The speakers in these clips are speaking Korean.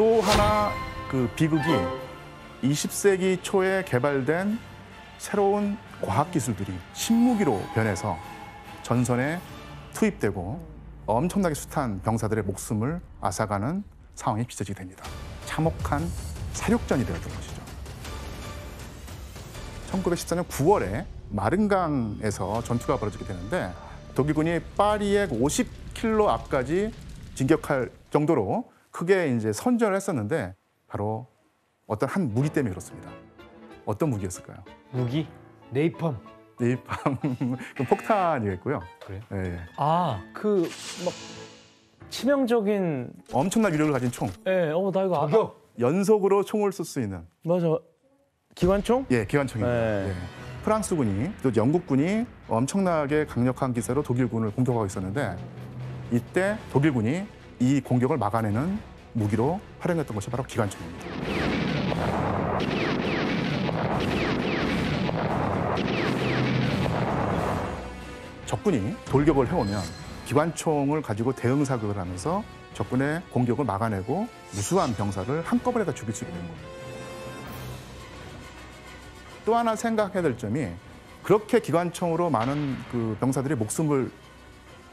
또 하나 그 비극이 20세기 초에 개발된 새로운 과학 기술들이 신무기로 변해서 전선에 투입되고 엄청나게 숱한 병사들의 목숨을 앗아가는 상황이 빚어지게 됩니다. 참혹한 사륙전이 되었던 것이죠. 1914년 9월에 마른강에서 전투가 벌어지게 되는데 독일군이 파리의 50km 앞까지 진격할 정도로 크게 이제 선전을 했었는데 바로 어떤 한 무기 때문에 그렇습니다. 어떤 무기였을까요? 무기? 네이팜. 네이팜 폭탄이겠고요. 그래요? 예. 아, 그 막 치명적인. 엄청난 위력을 가진 총. 예, 나 이거 저격. 연속으로 총을 쏠 수 있는. 맞아. 기관총? 예, 기관총입니다. 네. 예. 프랑스군이 또 영국군이 엄청나게 강력한 기세로 독일군을 공격하고 있었는데 이때 독일군이 이 공격을 막아내는 무기로 활용했던 것이 바로 기관총입니다. 적군이 돌격을 해오면 기관총을 가지고 대응 사격을 하면서 적군의 공격을 막아내고 무수한 병사를 한꺼번에 다 죽일 수 있게 된 거예요. 또 하나 생각해야 될 점이 그렇게 기관총으로 많은 그 병사들이 목숨을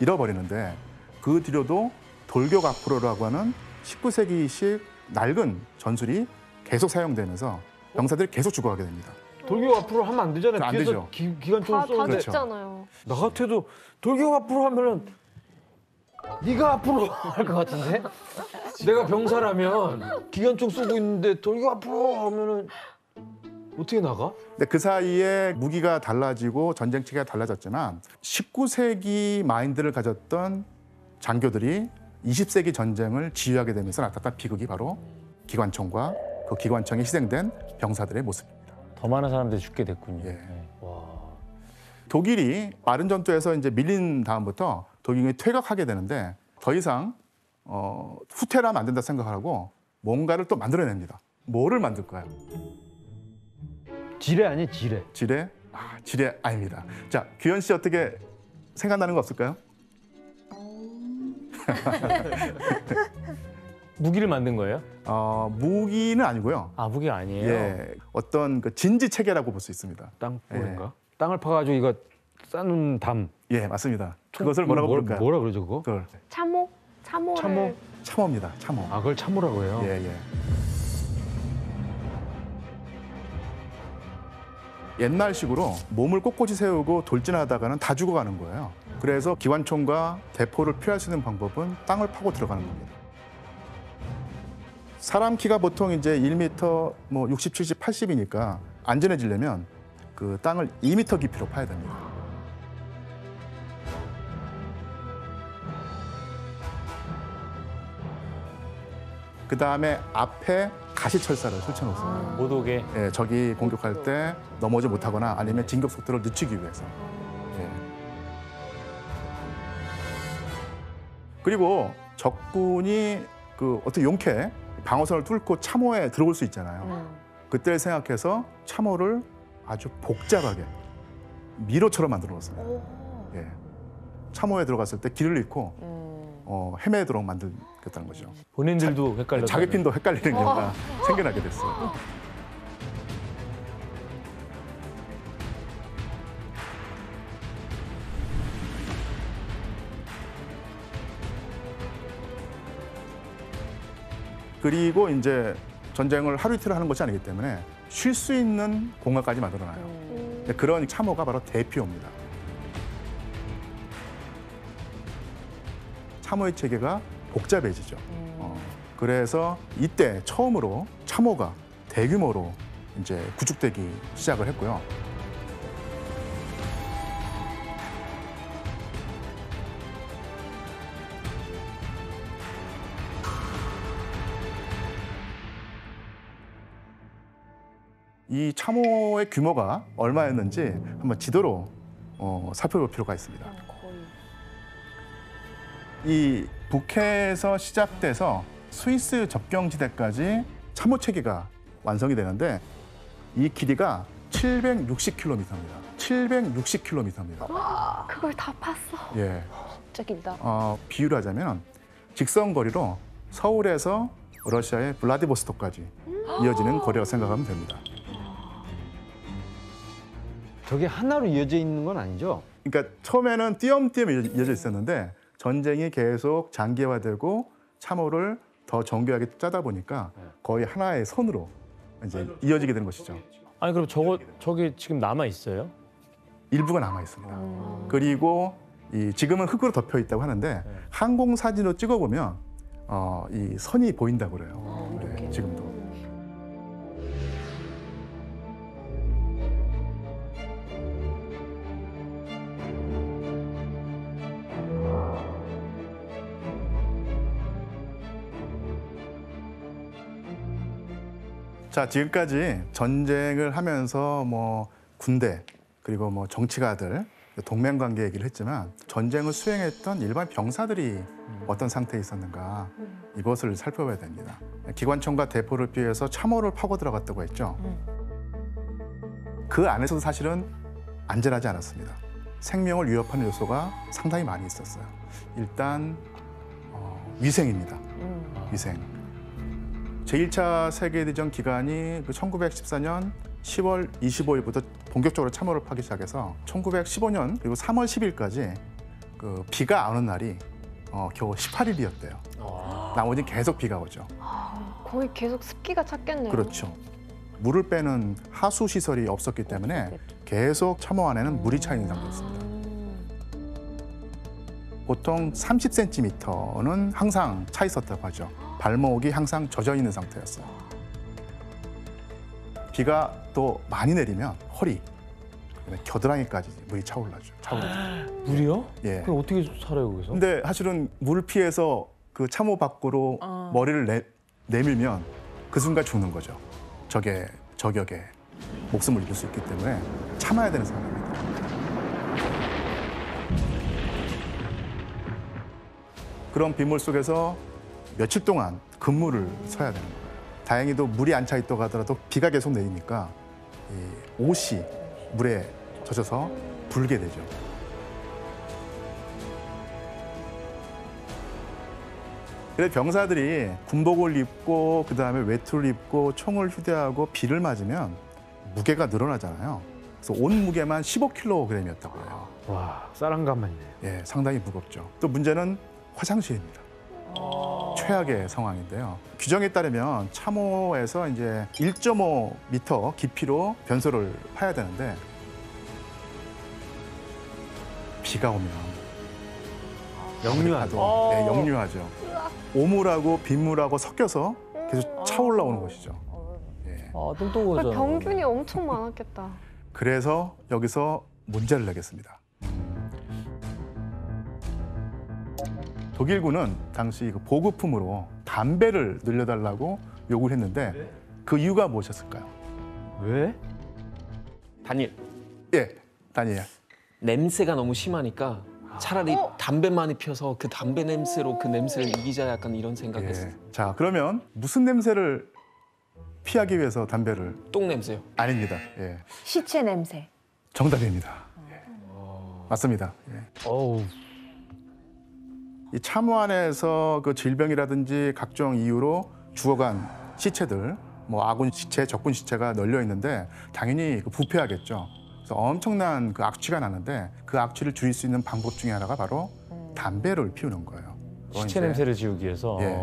잃어버리는데 그 뒤로도 돌격 앞으로라고 하는 19세기식 낡은 전술이 계속 사용되면서 병사들이 계속 죽어가게 됩니다. 돌격 앞으로 하면 안 되잖아요. 안 뒤에서 되죠. 기관총을 다 쏘는데. 그렇죠. 죽잖아요. 나 같아도 돌격 앞으로 하면은 네가 앞으로 할 것 같은데? 내가 병사라면 기관총 쏘고 있는데 돌격 앞으로 하면은 어떻게 나가? 근데 그 사이에 무기가 달라지고 전쟁 체계가 달라졌지만 19세기 마인드를 가졌던 장교들이 20세기 전쟁을 지휘하게 되면서 나타났던 비극이 바로 기관총과 그 기관총에 희생된 병사들의 모습입니다. 더 많은 사람들이 죽게 됐군요. 예. 네. 와. 독일이 빠른 전투에서 이제 밀린 다음부터 독일이 퇴각하게 되는데 더 이상 후퇴를 하면 안 된다 생각하고 뭔가를 또 만들어냅니다. 뭐를 만들까요? 지뢰 아니에요, 지뢰. 지뢰? 지뢰 아닙니다. 자, 규현 씨 어떻게 생각나는 거 없을까요? 무기를 만든 거예요? 무기는 아니고요. 아, 무기가 아니에요? 예, 어떤 그 진지 체계라고 볼 수 있습니다. 땅굴인가? 땅을 파가지고 이거 쌓는 담. 예, 맞습니다. 그것을 뭐라고 부를까요? 뭐라 그러죠, 그거? 그걸 참호? 참호를 참호? 참호입니다. 참호. 아, 그걸 참호라고 해요? 예, 예. 옛날식으로 몸을 꼿꼿이 세우고 돌진하다가는 다 죽어가는 거예요. 그래서 기관총과 대포를 피할 수 있는 방법은 땅을 파고 들어가는 겁니다. 사람 키가 보통 이제 1m 뭐 60, 70, 80이니까 안전해지려면 그 땅을 2m 깊이로 파야 됩니다. 그 다음에 앞에 가시철사를 설치해놓습니다. 못 오게. 예, 적이 공격할 때 넘어지 못하거나 아니면 진격 속도를 늦추기 위해서. 예. 그리고 적군이 그 어떤 용케 방어선을 뚫고 참호에 들어올 수 있잖아요. 그때를 생각해서 참호를 아주 복잡하게 미로처럼 만들어 놓습니다. 예. 참호에 들어갔을 때 길을 잃고 헤매도록 만들겠다는 거죠. 본인들도 헷갈려. 자기핀도 헷갈리는 경우가 생겨나게 됐어요. 그리고 이제 전쟁을 하루 이틀 하는 것이 아니기 때문에 쉴 수 있는 공간까지 만들어놔요. 그런 참호가 바로 대피호입니다. 참호의 체계가 복잡해지죠. 그래서 이때 처음으로 참호가 대규모로 이제 구축되기 시작을 했고요. 이 참호의 규모가 얼마였는지 한번 지도로 살펴볼 필요가 있습니다. 이 북해에서 시작돼서 스위스 접경지대까지 참호 체계가 완성이 되는데 이 길이가 760km입니다. 760km입니다. 그걸 다 팠어. 예. 진짜 길다. 비유를 하자면 직선 거리로 서울에서 러시아의 블라디보스토크까지 이어지는 거리라고 생각하면 됩니다. 저게 하나로 이어져 있는 건 아니죠? 그러니까 처음에는 띄엄띄엄 이어져 있었는데 전쟁이 계속 장기화되고 참호를 더 정교하게 짜다 보니까 거의 하나의 선으로 이제 이어지게 된 것이죠. 아니 그럼 저게 지금 남아 있어요? 일부가 남아 있습니다. 그리고 지금은 흙으로 덮여 있다고 하는데 항공 사진으로 찍어보면 이 선이 보인다고 그래요. 네, 지금도. 자, 지금까지 전쟁을 하면서 뭐 군대 그리고 뭐 정치가들 동맹 관계 얘기를 했지만 전쟁을 수행했던 일반 병사들이 어떤 상태에 있었는가 이것을 살펴봐야 됩니다. 기관총과 대포를 피해서 참호를 파고 들어갔다고 했죠. 그 안에서도 사실은 안전하지 않았습니다. 생명을 위협하는 요소가 상당히 많이 있었어요. 일단 위생입니다. 위생. 제1차 세계대전 기간이 1914년 10월 25일부터 본격적으로 참호를 파기 시작해서 1915년 그리고 3월 10일까지 그 비가 안 오는 날이 겨우 18일이었대요. 나머지는 계속 비가 오죠. 거의 계속 습기가 찼겠네요. 그렇죠. 물을 빼는 하수 시설이 없었기 때문에 계속 참호 안에는 물이 차 있는 상태였습니다. 보통 30cm는 항상 차 있었다고 하죠. 발목이 항상 젖어 있는 상태였어요. 비가 또 많이 내리면 허리, 그다음에 겨드랑이까지 물이 차오르죠. 물이요? 예. 그럼 어떻게 살아요 거기서? 근데 사실은 물을 피해서 그 참호 밖으로 머리를 내밀면 그 순간 죽는 거죠. 저격에 목숨을 잃을 수 있기 때문에 참아야 되는 상황입니다. 그런 빗물 속에서 며칠 동안 근무를 서야 되는 거예요. 다행히도 물이 안 차 있다고 하더라도 비가 계속 내리니까 이 옷이 물에 젖어서 불게 되죠. 그래서 병사들이 군복을 입고 그다음에 외투를 입고 총을 휴대하고 비를 맞으면 무게가 늘어나잖아요. 그래서 온 무게만 15kg이었다고 해요. 와, 쌀한감만 있네요. 예, 상당히 무겁죠. 또 문제는 화장실입니다. 최악의 상황인데요. 규정에 따르면 참호에서 이제 1.5m 깊이로 변소를 파야 되는데 비가 오면 역류하죠. 네, 역류하죠. 오물하고 빗물하고 섞여서 계속 차올라오는 것이죠. 예. 똥똥하잖아. 병균이 엄청 많았겠다. 그래서 여기서 문제를 내겠습니다. 독일군은 당시 그 보급품으로 담배를 늘려달라고 요구를 했는데 그 이유가 무엇이었을까요? 왜? 단일 예, 다니엘. 냄새가 너무 심하니까 차라리 담배 많이 피워서 그 담배 냄새로 그 냄새를 이기자 약간 이런 생각했어요. 예. 자, 그러면 무슨 냄새를 피하기 위해서 담배를? 똥 냄새요. 아닙니다. 예, 시체 냄새. 정답입니다. 예. 맞습니다. 예. 어우, 이 참호 안에서 그 질병이라든지 각종 이유로 죽어간 시체들, 뭐 아군 시체, 적군 시체가 널려 있는데 당연히 그 부패하겠죠. 그래서 엄청난 그 악취가 나는데 그 악취를 줄일 수 있는 방법 중에 하나가 바로 담배를 피우는 거예요. 시체 냄새를 지우기 위해서. 예.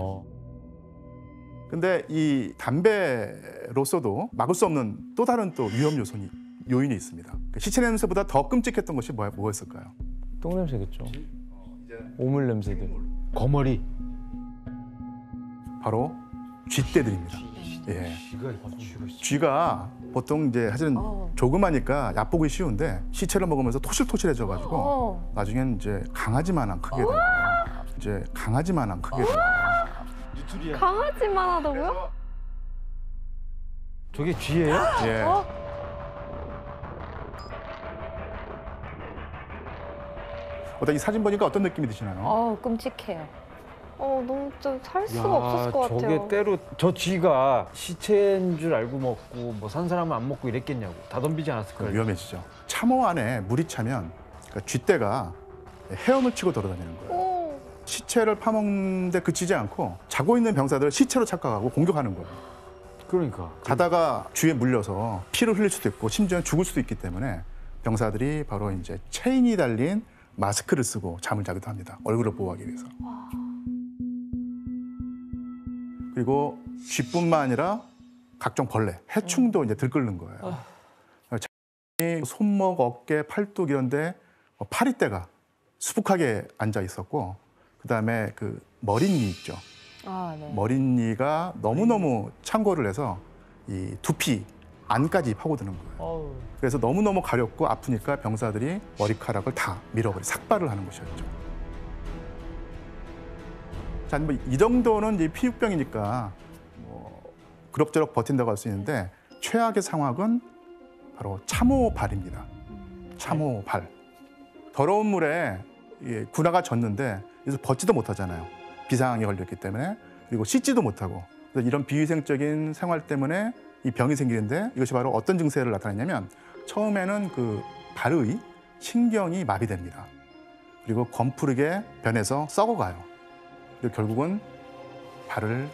근데 이 담배로서도 막을 수 없는 또 다른 또 위험 요인이 있습니다. 그 시체 냄새보다 더 끔찍했던 것이 뭐였을까요? 똥 냄새겠죠. 오물 냄새들. 거머리. 바로 쥐떼들입니다. 예. 쥐가 보통 이제 사실은 조그마니까 얕보기 쉬운데 시체를 먹으면서 토실토실해져가지고 나중엔 이제 강아지만한 크게 돼요. 이제 강아지만한 크게 돼요. 강아지만 하다고요? 저게 쥐예요? 예. 이 사진 보니까 어떤 느낌이 드시나요? 끔찍해요. 너무 좀 살 수가 없었을 것 같아요. 저게 때로 저 쥐가 시체인 줄 알고 먹고 뭐 산 사람은 안 먹고 이랬겠냐고. 다 덤비지 않았을까요? 위험해지죠. 참호 안에 물이 차면 그러니까 쥐떼가 헤엄을 치고 돌아다니는 거예요. 시체를 파먹는데 그치지 않고 자고 있는 병사들을 시체로 착각하고 공격하는 거예요. 그러니까. 자다가 쥐에 물려서 피를 흘릴 수도 있고 심지어 죽을 수도 있기 때문에 병사들이 바로 이제 체인이 달린 마스크를 쓰고 잠을 자기도 합니다. 얼굴을 보호하기 위해서. 그리고 쥐뿐만 아니라 각종 벌레, 해충도 이제 들끓는 거예요. 손목, 어깨, 팔뚝 이런데 파리떼가 수북하게 앉아 있었고, 그다음에 그 머릿니 있죠. 네. 머릿니가 너무너무 창궐을 해서 이 두피 안까지 파고드는 거예요. 그래서 너무너무 가렵고 아프니까 병사들이 머리카락을 다 밀어버리 삭발을 하는 것이었죠. 자, 뭐 이 정도는 이제 피육병이니까 뭐 그럭저럭 버틴다고 할 수 있는데 최악의 상황은 바로 참호발입니다. 참호발. 더러운 물에 군화가 젖는데 그래서 벗지도 못하잖아요. 비상이 걸렸기 때문에. 그리고 씻지도 못하고. 그래서 이런 비위생적인 생활 때문에 이 병이 생기는데 이것이 바로 어떤 증세를 나타내냐면 처음에는 그 발의 신경이 마비됩니다. 그리고 검푸르게 변해서 썩어가요. 그리고 결국은 발을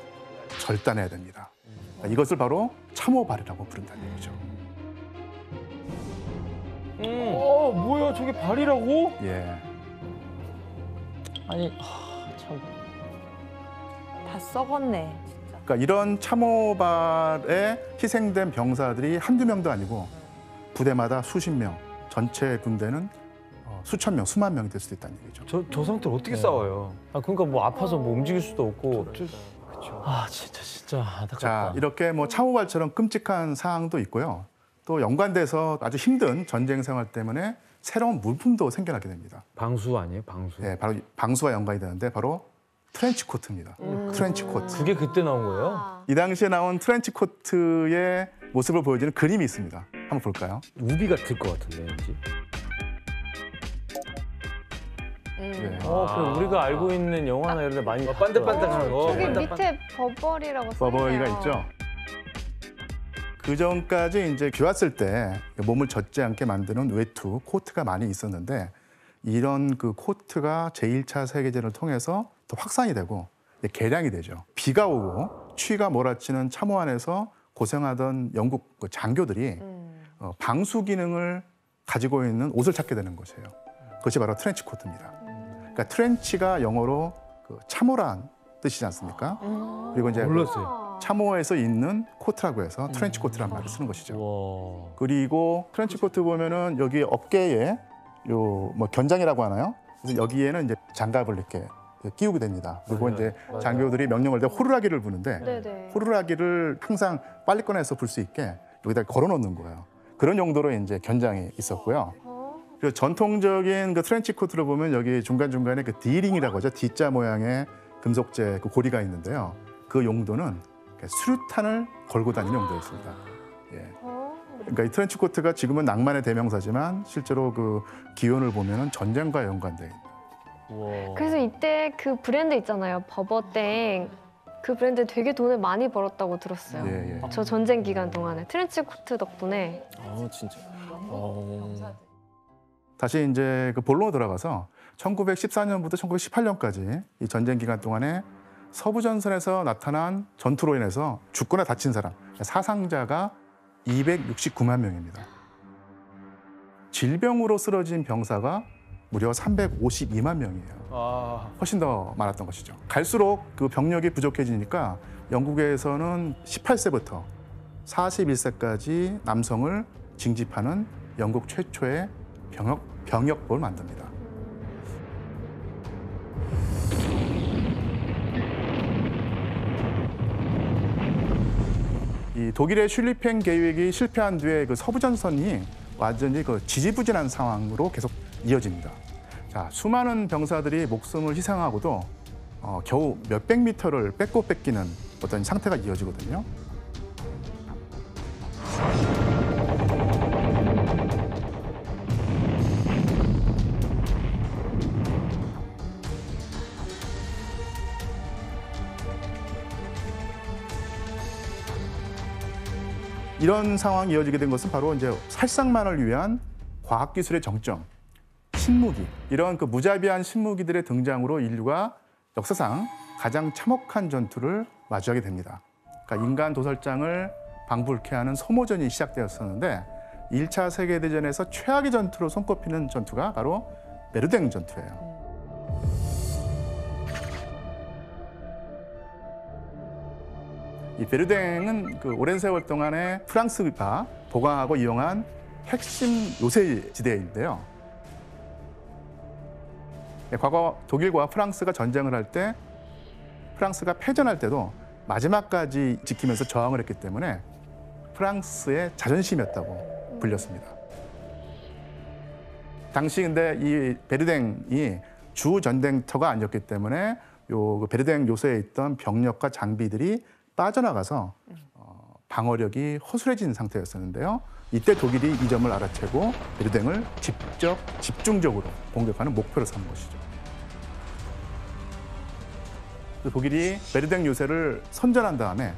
절단해야 됩니다. 이것을 바로 참호발이라고 부른다는 얘기죠. 뭐야 저게 발이라고? 예. 아니 참. 다 썩었네. 그러니까 이런 참호발에 희생된 병사들이 한두 명도 아니고 부대마다 수십 명, 전체 군대는 수천 명, 수만 명이 될 수도 있다는 얘기죠. 저 상태로 어떻게 싸워요? 그러니까 뭐 아파서 뭐 움직일 수도 없고. 그렇죠. 아 진짜 안타깝다. 자, 이렇게 뭐 참호발처럼 끔찍한 상황도 있고요. 또 연관돼서 아주 힘든 전쟁 생활 때문에 새로운 물품도 생겨나게 됩니다. 방수 아니에요? 방수. 예, 바로 방수와 연관이 되는데 바로 트렌치 코트입니다. 트렌치 코트. 그게 그때 나온 거예요? 이 당시에 나온 트렌치 코트의 모습을 보여주는 그림이 있습니다. 한번 볼까요? 우비 같을 것 같은데 왠지. 예. 그래, 우리가 알고 있는 영화나 이런 데 많이 반짝반짝한 거. 저기 밑에 버버리라고 써있네요. 버버이가 있죠. 그 전까지 이제 귀왔을 때 몸을 젖지 않게 만드는 외투, 코트가 많이 있었는데 이런 그 코트가 제1차 세계대전을 통해서 또 확산이 되고 개량이 되죠. 비가 오고 추위가 몰아치는 참호 안에서 고생하던 영국 그 장교들이 방수 기능을 가지고 있는 옷을 찾게 되는 것이에요. 그것이 바로 트렌치 코트입니다. 그러니까 트렌치가 영어로 그 참호란 뜻이지 않습니까? 그리고 이제 몰랐어요. 참호에서 입는 코트라고 해서 트렌치 코트라는 말을 쓰는 것이죠. 와. 그리고 트렌치 코트 보면은 여기 어깨에 요 뭐 견장이라고 하나요? 그래서 여기에는 이제 장갑을 이렇게 끼우게 됩니다. 그리고 맞아요. 이제 맞아요. 장교들이 명령을 때 호루라기를 부는데 네네. 호루라기를 항상 빨리 꺼내서 불 수 있게 여기다 걸어놓는 거예요. 그런 용도로 이제 견장이 있었고요. 그리고 전통적인 그 트렌치 코트를 보면 여기 중간중간에 그 D링이라고 하죠. D자 모양의 금속재 그 고리가 있는데요. 그 용도는 수류탄을 걸고 다니는 용도였습니다. 예. 그러니까 이 트렌치 코트가 지금은 낭만의 대명사지만 실제로 그 기원을 보면은 전쟁과 연관돼 있는. 와. 그래서 이때 그 브랜드 있잖아요. 버버땡. 그 브랜드 되게 돈을 많이 벌었다고 들었어요. 예, 예. 저 전쟁 기간 동안에 트렌치 코트 덕분에. 진짜. 다시 이제 그 본론으로 들어가서 1914년부터 1918년까지 이 전쟁 기간 동안에 서부 전선에서 나타난 전투로 인해서 죽거나 다친 사람, 사상자가 269만 명입니다. 질병으로 쓰러진 병사가 무려 352만 명이에요. 훨씬 더 많았던 것이죠. 갈수록 그 병력이 부족해지니까 영국에서는 18세부터 41세까지 남성을 징집하는 영국 최초의 병역법을 만듭니다. 이 독일의 슐리펜 계획이 실패한 뒤에 그 서부 전선이 완전히 그 지지부진한 상황으로 계속 이어집니다. 자, 수많은 병사들이 목숨을 희생하고도 겨우 몇백 미터를 뺏고 뺏기는 어떤 상태가 이어지거든요. 이런 상황이 이어지게 된 것은 바로 이제 살상만을 위한 과학기술의 정점, 신무기, 이런 그 무자비한 신무기들의 등장으로 인류가 역사상 가장 참혹한 전투를 마주하게 됩니다. 그러니까 인간 도살장을 방불케 하는 소모전이 시작되었었는데 1차 세계대전에서 최악의 전투로 손꼽히는 전투가 바로 메르댕 전투예요. 이 베르댕은 그 오랜 세월 동안에 프랑스가 보강하고 이용한 핵심 요새 지대인데요. 과거 독일과 프랑스가 전쟁을 할 때 프랑스가 패전할 때도 마지막까지 지키면서 저항을 했기 때문에 프랑스의 자존심이었다고 불렸습니다. 당시 근데 이 베르댕이 주 전쟁터가 아니었기 때문에 요 베르댕 요새에 있던 병력과 장비들이 빠져나가서 방어력이 허술해진 상태였었는데요. 이때 독일이 이 점을 알아채고 베르댕을 직접 집중적으로 공격하는 목표로 삼은 것이죠. 독일이 베르댕 요새를 선전한 다음에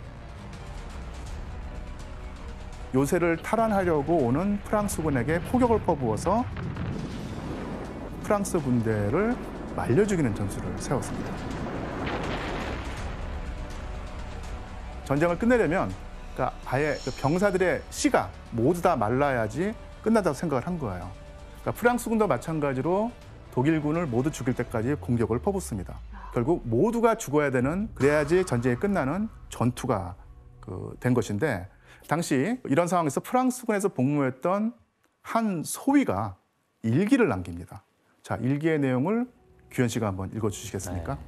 요새를 탈환하려고 오는 프랑스군에게 포격을 퍼부어서 프랑스 군대를 말려 죽이는 전술을 세웠습니다. 전쟁을 끝내려면 그러니까 아예 그 병사들의 씨가 모두 다 말라야지 끝난다고 생각을 한 거예요. 그러니까 프랑스군도 마찬가지로 독일군을 모두 죽일 때까지 공격을 퍼붓습니다. 결국 모두가 죽어야 되는, 그래야지 전쟁이 끝나는 전투가 된 것인데, 당시 이런 상황에서 프랑스군에서 복무했던 한 소위가 일기를 남깁니다. 자, 일기의 내용을 규현 씨가 한번 읽어주시겠습니까?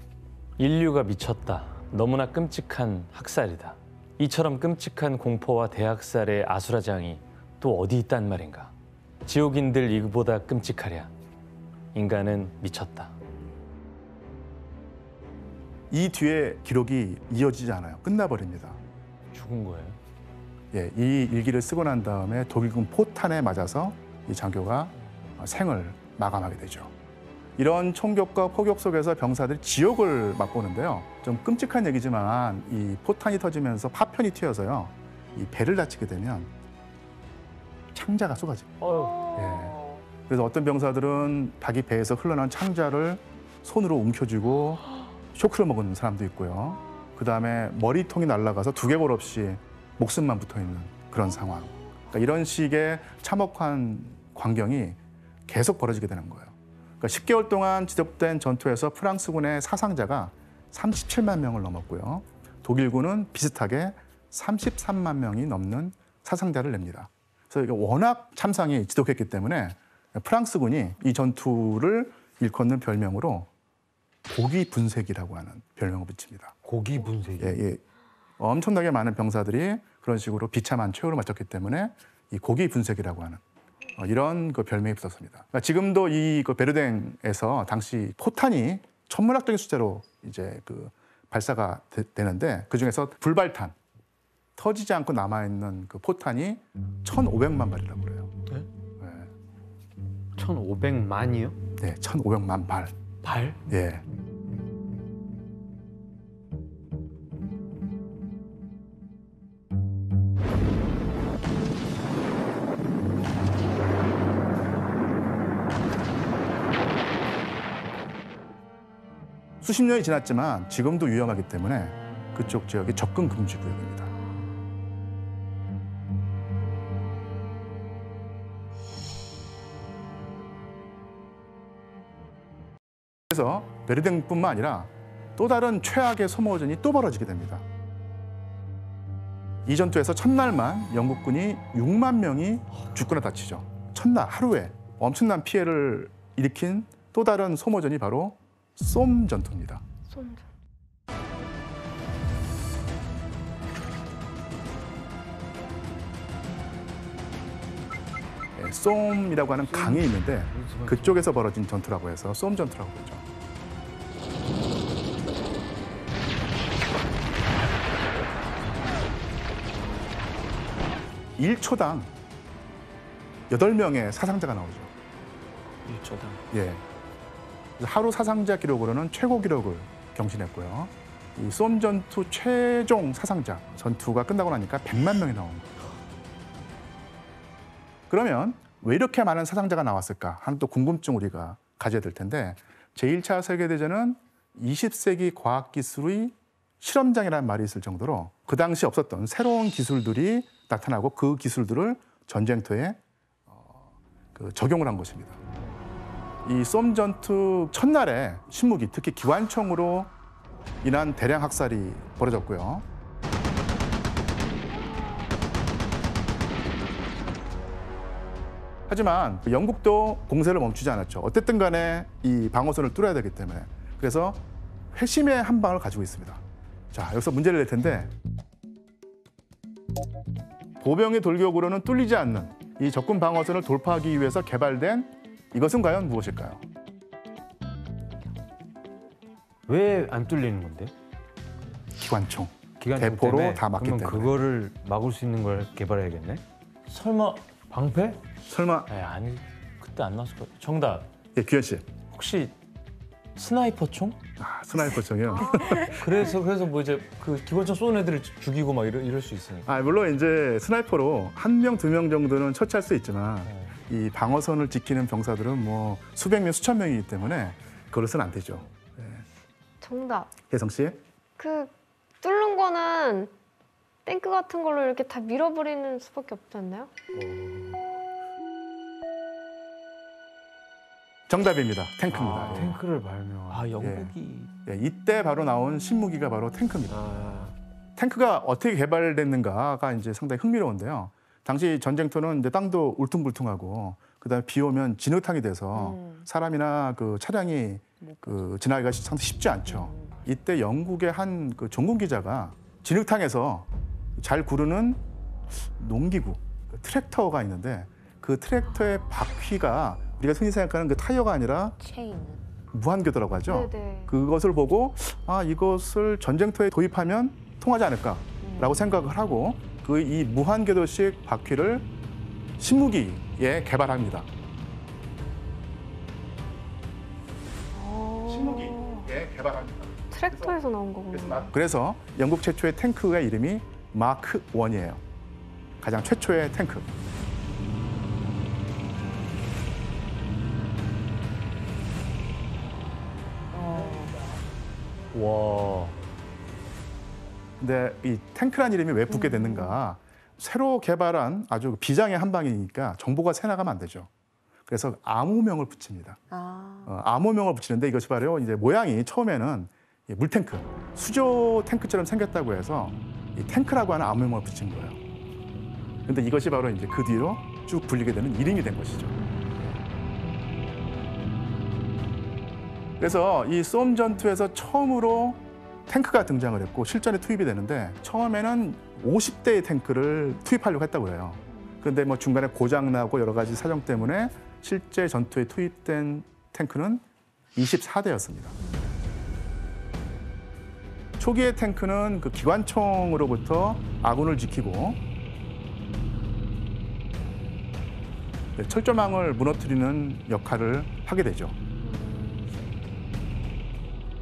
인류가 미쳤다. 너무나 끔찍한 학살이다. 이처럼 끔찍한 공포와 대학살의 아수라장이 또 어디 있단 말인가. 지옥인들 이보다 끔찍하랴. 인간은 미쳤다. 이 뒤에 기록이 이어지지 않아요. 끝나버립니다. 죽은 거예요? 예, 이 일기를 쓰고 난 다음에 독일군 포탄에 맞아서 이 장교가 생을 마감하게 되죠. 이런 총격과 포격 속에서 병사들이 지옥을 맛보는데요. 좀 끔찍한 얘기지만 이 포탄이 터지면서 파편이 튀어서요. 이 배를 다치게 되면 창자가 쏟아집니다. 예. 그래서 어떤 병사들은 자기 배에서 흘러나온 창자를 손으로 움켜쥐고 쇼크를 먹은 사람도 있고요. 그다음에 머리통이 날아가서 두개골 없이 목숨만 붙어있는 그런 상황. 그러니까 이런 식의 참혹한 광경이 계속 벌어지게 되는 거예요. 그러니까 10개월 동안 지속된 전투에서 프랑스군의 사상자가 37만 명을 넘었고요. 독일군은 비슷하게 33만 명이 넘는 사상자를 냅니다. 그래서 이게 워낙 참상이 지독했기 때문에 프랑스군이 이 전투를 일컫는 별명으로 고기 분쇄기라고 하는 별명을 붙입니다. 고기 분쇄기. 예, 예. 엄청나게 많은 병사들이 그런 식으로 비참한 최후를 마쳤기 때문에 이 고기 분쇄기라고 하는 이런 그 별명이 붙었습니다. 그러니까 지금도 이 베르댕에서 당시 포탄이 천문학적인 숫자로 이제 그 발사가 되는데 그 중에서 불발탄, 터지지 않고 남아 있는 그 포탄이 1,500만 발이라고 그래요. 네? 네. 1,500만이요? 네, 1,500만 발. 발? 예. 수십 년이 지났지만 지금도 위험하기 때문에 그쪽 지역이 접근 금지 구역입니다. 그래서 베르댕뿐만 아니라 또 다른 최악의 소모전이 또 벌어지게 됩니다. 이 전투에서 첫날만 영국군이 6만 명이 죽거나 다치죠. 첫날 하루에 엄청난 피해를 일으킨 또 다른 소모전이 바로 쏨 전투입니다. 쏨. 네, 쏨이라고 하는 강이 있는데 그쪽에서 벌어진 전투라고 해서 쏨 전투라고 그러죠. (1초당) 8명의 사상자가 나오죠. 1초당. 예. 하루 사상자 기록으로는 최고 기록을 경신했고요. 이 쏨 전투 최종 사상자 전투가 끝나고 나니까 100만 명이 나온 거예요. 그러면 왜 이렇게 많은 사상자가 나왔을까 하는 또 궁금증 우리가 가져야 될 텐데 제1차 세계대전은 20세기 과학기술의 실험장이라는 말이 있을 정도로 그 당시 없었던 새로운 기술들이 나타나고 그 기술들을 전쟁터에 적용을 한 것입니다. 이 쏨 전투 첫날에 신무기, 특히 기관총으로 인한 대량 학살이 벌어졌고요. 하지만 영국도 공세를 멈추지 않았죠. 어쨌든 간에 이 방어선을 뚫어야 되기 때문에. 그래서 회심의 한 방을 가지고 있습니다. 자, 여기서 문제를 낼 텐데 보병의 돌격으로는 뚫리지 않는 이 적군 방어선을 돌파하기 위해서 개발된 이것은 과연 무엇일까요? 왜 안 뚫리는 건데? 기관총. 기관총 대포로 때문에? 다 막기 그러면 때문에. 그거를 막을 수 있는 걸 개발해야겠네? 설마 방패? 설마 아니 그때 안 나왔을 것 같아. 정답. 예, 규현 씨. 혹시 스나이퍼 총? 스나이퍼총이요. 그래서 뭐 이제 그 기관총 쏘는 애들을 죽이고 막 이럴 수 있으니까. 물론 이제 스나이퍼로 1명, 2명 정도는 처치할 수 있지만 이 방어선을 지키는 병사들은 뭐 수백 명, 수천 명이기 때문에 그걸로서는 안 되죠. 정답. 혜성 씨. 그 뚫는 거는 탱크 같은 걸로 이렇게 다 밀어버리는 수밖에 없지 않나요? 정답입니다. 탱크입니다. 탱크를 발명한. 아 영국이 예, 이때 바로 나온 신무기가 바로 탱크입니다. 탱크가 어떻게 개발됐는가가 이제 상당히 흥미로운데요. 당시 전쟁터는 이제 땅도 울퉁불퉁하고 그다음에 비 오면 진흙탕이 돼서 사람이나 그 차량이 지나기가 상당히 쉽지 않죠. 이때 영국의 한 그 종군 기자가 진흙탕에서 잘 구르는 농기구, 트랙터가 있는데 그 트랙터의 바퀴가 우리가 흔히 생각하는 그 타이어가 아니라 체인. 무한궤도라고 하죠. 네네. 그것을 보고 이것을 전쟁터에 도입하면 통하지 않을까라고 생각을 하고 그 이 무한궤도식 바퀴를 신무기에 개발합니다. 신무기에 개발합니다. 트랙터에서 나온 거구나. 그래서 영국 최초의 탱크의 이름이 마크 1이에요. 가장 최초의 탱크. 와. 근데 이 탱크란 이름이 왜 붙게 됐는가? 새로 개발한 아주 비장의 한 방이니까 정보가 새 나가면 안 되죠. 그래서 암호명을 붙입니다. 암호명을 붙이는데 이것이 바로 이제 모양이 처음에는 이 물탱크, 수조 탱크처럼 생겼다고 해서 이 탱크라고 하는 암호명을 붙인 거예요. 근데 이것이 바로 이제 그 뒤로 쭉 불리게 되는 이름이 된 것이죠. 그래서 이 쏨 전투에서 처음으로 탱크가 등장을 했고 실전에 투입이 되는데 처음에는 50대의 탱크를 투입하려고 했다고 해요. 그런데 뭐 중간에 고장 나고 여러 가지 사정 때문에 실제 전투에 투입된 탱크는 24대였습니다. 초기의 탱크는 그 기관총으로부터 아군을 지키고 철조망을 무너뜨리는 역할을 하게 되죠.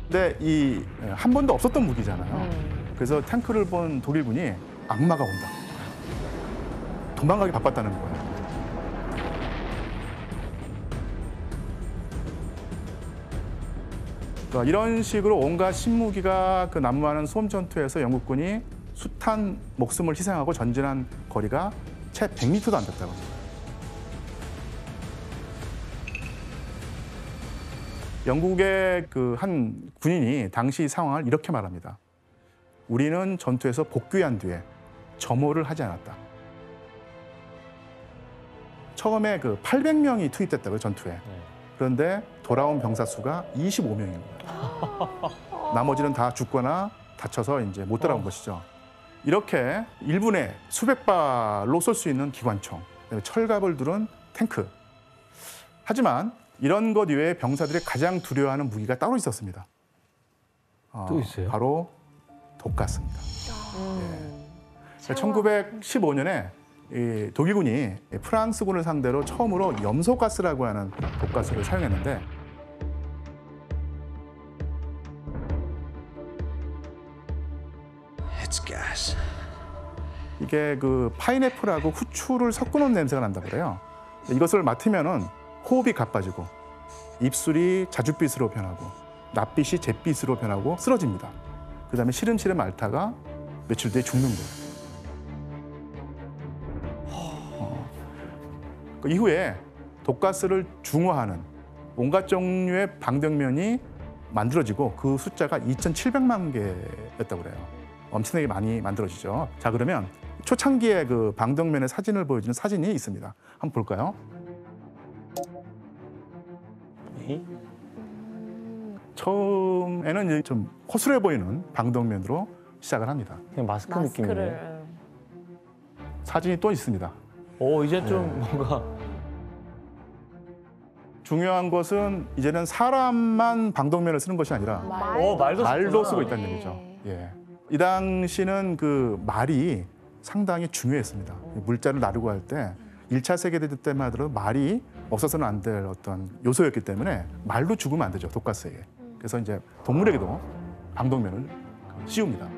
근데 이 한 번도 없었던 무기잖아요. 그래서 탱크를 본 독일군이 악마가 온다. 도망가기 바빴다는 거예요. 그러니까 이런 식으로 온갖 신무기가 그 난무하는 쏨 전투에서 영국군이 숱한 목숨을 희생하고 전진한 거리가 채 100m도 안 됐다고 합니다. 영국의 그 한 군인이 당시 상황을 이렇게 말합니다. 우리는 전투에서 복귀한 뒤에 점호를 하지 않았다. 처음에 그 800명이 투입됐다고요, 전투에. 그런데 돌아온 병사 수가 25명인 거예요. 나머지는 다 죽거나 다쳐서 이제 못 돌아온 것이죠. 이렇게 1분에 수백 발로 쏠 수 있는 기관총, 그다음에 철갑을 두른 탱크. 하지만 이런 것 이외에 병사들이 가장 두려워하는 무기가 따로 있었습니다. 또 있어요? 바로 독가스입니다. 1915년에 이 독일군이 프랑스군을 상대로 처음으로 염소가스라고 하는 독가스를 사용했는데 이게 그 파인애플하고 후추를 섞어놓은 냄새가 난다고 그래요. 이것을 맡으면은 호흡이 가빠지고 입술이 자줏빛으로 변하고 낯빛이 잿빛으로 변하고 쓰러집니다. 그다음에 시름시름 앓다가 며칠 뒤에 죽는 거예요. 그 이후에 독가스를 중화하는 온갖 종류의 방독면이 만들어지고 그 숫자가 2,700만 개였다고 그래요. 엄청나게 많이 만들어지죠. 자, 그러면 초창기의 그 방독면의 사진을 보여주는 사진이 있습니다. 한번 볼까요? 처음에는 이제 좀 허술해 보이는 방독면으로 시작을 합니다. 그냥 마스크 느낌이네. 마스크를. 사진이 또 있습니다. 이제 좀 뭔가 중요한 것은 이제는 사람만 방독면을 쓰는 것이 아니라 말도 쓰고 있다는 얘기죠. 예. 이 당시는 그 말이 상당히 중요했습니다. 물자를 나르고 할 때 1차 세계대전 때만 하더라도 말이 없어서는 안 될 어떤 요소였기 때문에 말로 죽으면 안 되죠, 독가스에게. 그래서 이제 동물에게도 방독면을 씌웁니다.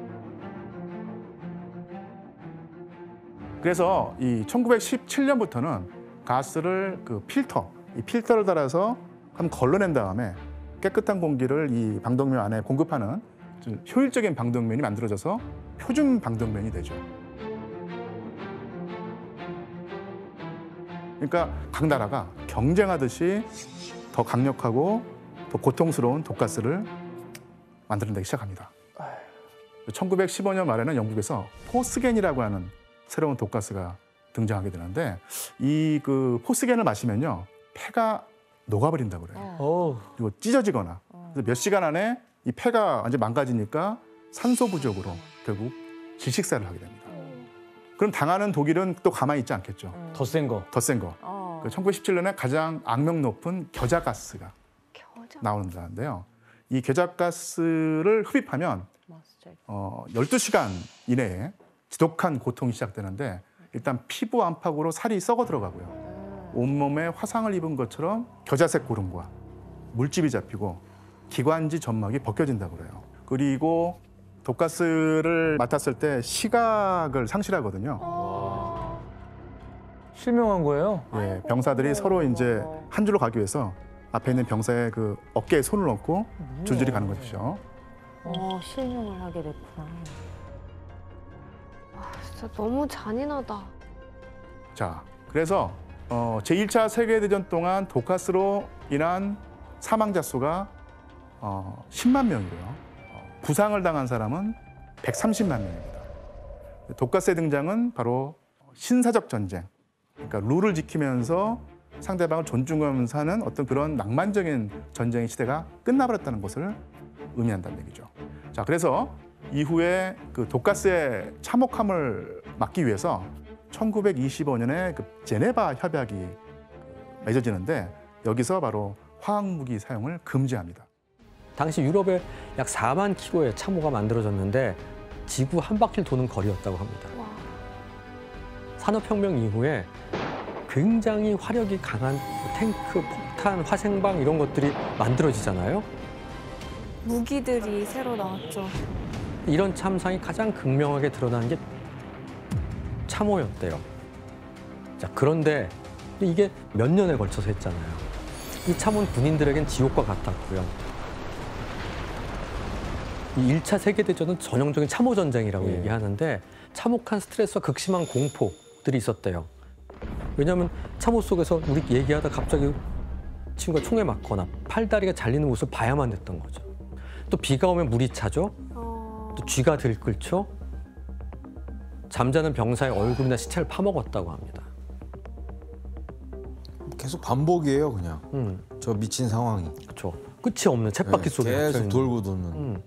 그래서 이 1917년부터는 가스를 그 이 필터를 달아서 한번 걸러낸 다음에 깨끗한 공기를 이 방독면 안에 공급하는 효율적인 방독면이 만들어져서 표준 방독면이 되죠. 그러니까 각 나라가 경쟁하듯이 더 강력하고 더 고통스러운 독가스를 만들어내기 시작합니다. 1915년 말에는 영국에서 포스겐이라고 하는 새로운 독가스가 등장하게 되는데 이 그 포스겐을 마시면요 폐가 녹아버린다고 그래요. 그리고 찢어지거나 그래서 몇 시간 안에 이 폐가 완전 망가지니까 산소 부족으로 결국 질식사를 하게 됩니다. 그럼 당하는 독일은 또 가만히 있지 않겠죠. 더 센 거. 더 센 거. 1917년에 가장 악명 높은 겨자가스가 나오는데요. 이 겨자가스를 흡입하면 12시간 이내에 지독한 고통이 시작되는데 일단 피부 안팎으로 살이 썩어 들어가고요. 온몸에 화상을 입은 것처럼 겨자색 고름과 물집이 잡히고 기관지 점막이 벗겨진다고 그래요. 그리고 독가스를 맡았을 때 시각을 상실하거든요. 실명한 거예요? 예, 병사들이 서로 이제 한 줄로 가기 위해서 앞에 있는 병사의 그 어깨에 손을 얹고 줄줄이 가는 것이죠. 실명을 하게 됐구나. 진짜 너무 잔인하다. 자, 그래서 제1차 세계대전 동안 독가스로 인한 사망자 수가 10만 명이고요. 부상을 당한 사람은 130만 명입니다. 독가스의 등장은 바로 신사적 전쟁, 그러니까 룰을 지키면서 상대방을 존중하면서 하는 어떤 그런 낭만적인 전쟁의 시대가 끝나버렸다는 것을 의미한다는 얘기죠. 자, 그래서 이후에 그 독가스의 참혹함을 막기 위해서 1925년에 그 제네바 협약이 맺어지는데 여기서 바로 화학무기 사용을 금지합니다. 당시 유럽에 약 4만 킬로의 참호가 만들어졌는데 지구 한 바퀴를 도는 거리였다고 합니다. 산업혁명 이후에 굉장히 화력이 강한 탱크, 폭탄, 화생방 이런 것들이 만들어지잖아요. 무기들이 새로 나왔죠. 이런 참상이 가장 극명하게 드러나는 게 참호였대요. 자, 그런데 이게 몇 년에 걸쳐서 했잖아요. 이 참호는 군인들에겐 지옥과 같았고요. 이 1차 세계대전은 전형적인 참호 전쟁이라고 얘기하는데 참혹한 스트레스와 극심한 공포들이 있었대요. 왜냐하면 참호 속에서 우리 얘기하다 갑자기 친구가 총에 맞거나 팔다리가 잘리는 모습을 봐야만 됐던 거죠. 또 비가 오면 물이 차죠. 또 쥐가 들끓죠. 잠자는 병사의 얼굴이나 시체를 파먹었다고 합니다. 계속 반복이에요, 그냥. 저 미친 상황이. 그렇죠. 끝이 없는 쳇바퀴 속에 계속 돌고 도는.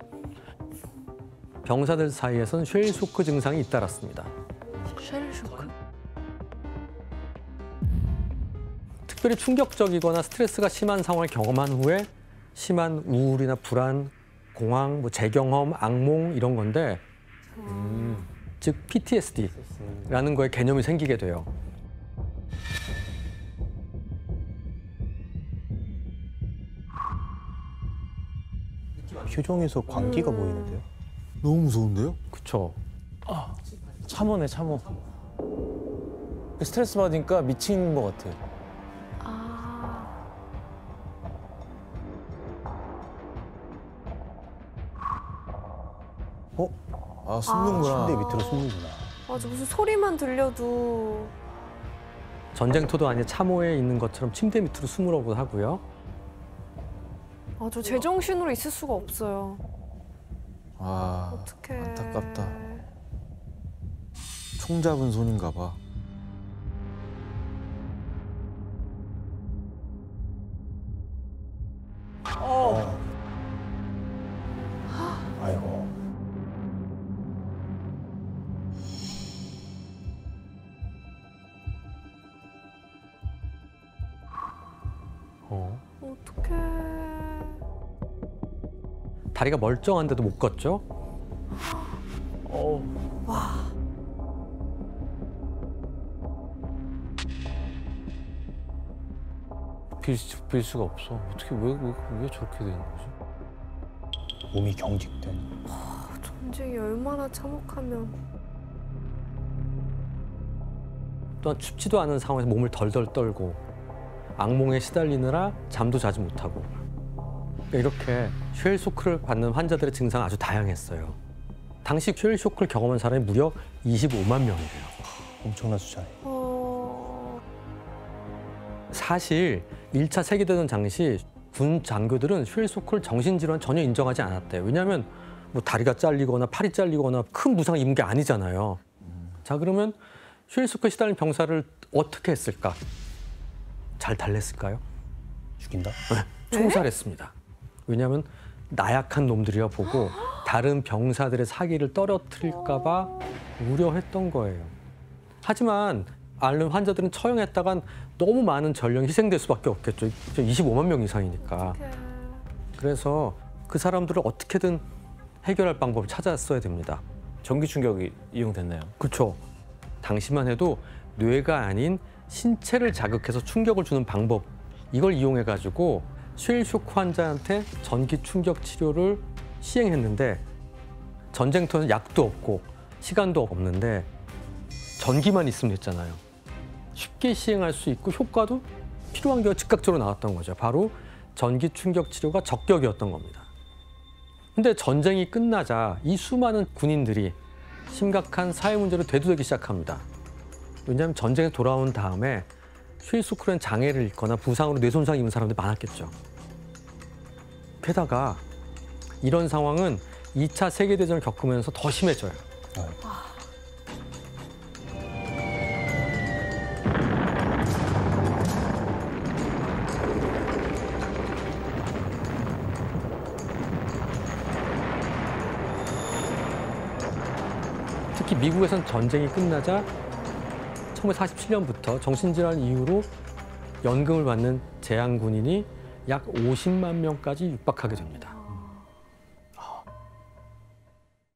병사들 사이에선 쉘 쇼크 증상이 잇따랐습니다. 쉘 쇼크. 특별히 충격적이거나 스트레스가 심한 상황을 경험한 후에 심한 우울이나 불안, 공황, 뭐 재경험, 악몽 이런 건데 즉 PTSD라는 거에 개념이 생기게 돼요. 표정에서 광기가 보이는데요. 너무 무서운데요? 그렇죠. 참호네, 참호. 스트레스 받으니까 미친 것 같아. 아 숨는구나. 침대 밑으로 숨는구나. 맞아, 무슨 소리만 들려도. 전쟁터도 아닌 참호에 있는 것처럼 침대 밑으로 숨으라고 하고요. 맞아, 제정신으로 있을 수가 없어요. 아 어떡해. 안타깝다. 총 잡은 손인가 봐. 아이고. 어떡해. 다리가 멀쩡한데도 못 걷죠? 빌 수가 없어. 어떻게 왜 저렇게 되는 거지? 몸이 경직된. 전쟁이 얼마나 참혹하면. 또한 춥지도 않은 상황에서 몸을 덜덜 떨고 악몽에 시달리느라 잠도 자지 못하고 이렇게 쉘 쇼크를 받는 환자들의 증상은 아주 다양했어요. 당시 쉘 쇼크를 경험한 사람이 무려 25만 명이래요. 엄청난 숫자네. 사실 1차 세계대전 당시 군 장교들은 쉘 쇼크를 정신질환 전혀 인정하지 않았대요. 왜냐하면 뭐 다리가 잘리거나 팔이 잘리거나 큰 부상 입은 게 아니잖아요. 자, 그러면 쉘 쇼크에 시달린 병사를 어떻게 했을까? 잘 달랬을까요? 죽인다? 총살했습니다. 왜냐하면 나약한 놈들이라 보고 다른 병사들의 사기를 떨어뜨릴까 봐 우려했던 거예요. 하지만 앓는 환자들은 처형했다간 너무 많은 전령이 희생될 수밖에 없겠죠. 25만 명 이상이니까. 그래서 그 사람들을 어떻게든 해결할 방법을 찾았어야 됩니다. 전기 충격이 이용됐나요? 그렇죠. 당시만 해도 뇌가 아닌 신체를 자극해서 충격을 주는 방법, 이걸 이용해가지고 쉘 쇼크 환자한테 전기 충격 치료를 시행했는데 전쟁터에서 약도 없고 시간도 없는데 전기만 있으면 됐잖아요. 쉽게 시행할 수 있고 효과도 필요한 게 즉각적으로 나왔던 거죠. 바로 전기 충격 치료가 적격이었던 겁니다. 근데 전쟁이 끝나자 이 수많은 군인들이 심각한 사회 문제로 대두되기 시작합니다. 왜냐하면 전쟁에 돌아온 다음에 쉘 쇼크라는 장애를 입거나 부상으로 뇌 손상 입은 사람들이 많았겠죠. 게다가 이런 상황은 2차 세계대전을 겪으면서 더 심해져요. 특히 미국에선 전쟁이 끝나자 1947년부터 정신질환 이후로 연금을 받는 재향 군인이 약 50만 명까지 육박하게 됩니다.